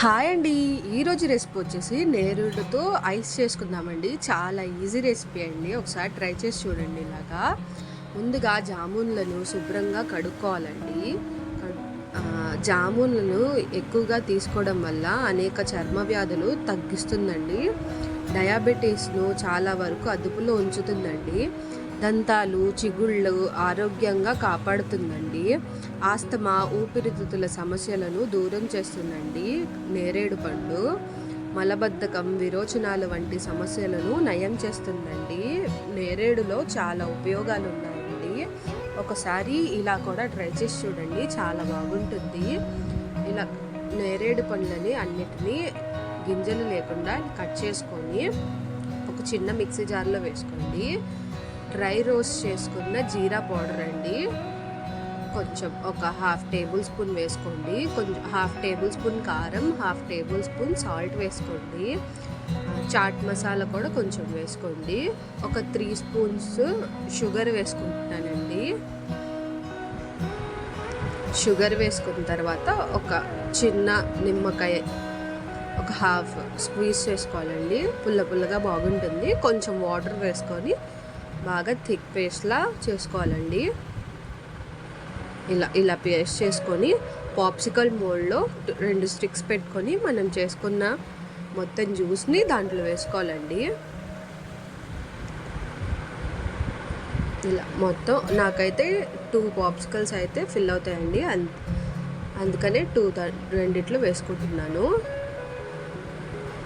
Hi అండి. ఈరోజు recipe వచ్చేసి నేరుడుతో ఐస్ చేసుకుందామండి. చాలా ఈజీ రెసిపీ అండి. ఒకసారి ట్రై చేసి చూడండి. ఇలాగా ముందుగా జామున్లను శుభ్రంగా కడుక్కోవాలండి. జామున్లను ఎక్కువగా తీసుకోవడం వల్ల అనేక చర్మ వ్యాధులు తగ్గిస్తుందండి. డయాబెటీస్ను చాలా వరకు అదుపులో ఉంచుతుందండి. దంతాలు చిగుళ్ళు ఆరోగ్యంగా కాపాడుతుందండి. ఆస్తమా ఊపిరితిత్తుల సమస్యలను దూరం చేస్తుందండి నేరేడు పండు. మలబద్ధకం విరోచనాలు వంటి సమస్యలను నయం చేస్తుందండి. నేరేడులో చాలా ఉపయోగాలు ఉన్నాయండి. ఒకసారి ఇలా కూడా ట్రై చేసి చూడండి, చాలా బాగుంటుంది. ఇలా నేరేడు పండ్లని అన్నిటినీ గింజలు లేకుండా కట్ చేసుకొని ఒక చిన్న మిక్సీ జార్లో వేసుకోండి. డ్రై రోస్ట్ చేసుకున్న జీరా పౌడర్ అండి, కొంచెం ఒక 1/2 టేబుల్ స్పూన్ వేసుకోండి. కొంచెం 1/2 టేబుల్ స్పూన్ కారం, 1/2 టేబుల్ స్పూన్ సాల్ట్ వేసుకోండి. చాట్ మసాలా కూడా కొంచెం వేసుకోండి. ఒక 3 స్పూన్స్ షుగర్ వేసుకుంటున్నానండి. షుగర్ వేసుకున్న తర్వాత ఒక చిన్న నిమ్మకాయ ఒక 1/2 స్క్వీజ్ చేసుకోవాలండి. పుల్ల పుల్లగా బాగుంటుంది. కొంచెం వాటర్ వేసుకొని బాగా థిక్ పేస్ట్లా చేసుకోవాలండి. ఇలా పేస్ట్ చేసుకొని పాప్సికల్ మోల్డ్లో 2 స్టిక్స్ పెట్టుకొని మనం చేసుకున్న మొత్తం జ్యూస్ని దాంట్లో వేసుకోవాలండి. ఇలా మొత్తం నాకైతే 2 పాప్సికల్స్ అయితే ఫిల్ అవుతాయండి. అందుకనే రెండిట్లో వేసుకుంటున్నాను.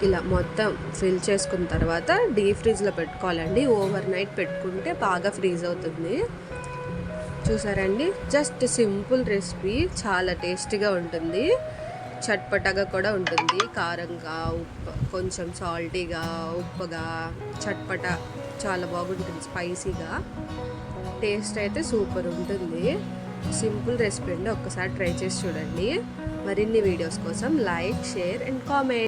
ఇలా మొత్తం ఫిల్ చేసుకున్న తర్వాత డీప్ ఫ్రిడ్జ్లో పెట్టుకోవాలండి. ఓవర్ నైట్ పెట్టుకుంటే బాగా ఫ్రీజ్ అవుతుంది. చూసారండి, జస్ట్ సింపుల్ రెసిపీ, చాలా టేస్టీగా ఉంటుంది. చట్పటగా కూడా ఉంటుంది. కారంగా, కొంచెం సాల్టీగా, ఉప్పగా, చట్పట చాలా బాగుంటుంది. స్పైసీగా టేస్ట్ అయితే సూపర్ ఉంటుంది. సింపుల్ రెసిపీ అండి. ఒక్కసారి ట్రై చేసి చూడండి. మరిన్ని వీడియోస్ కోసం లైక్, షేర్ అండ్ కామెంట్.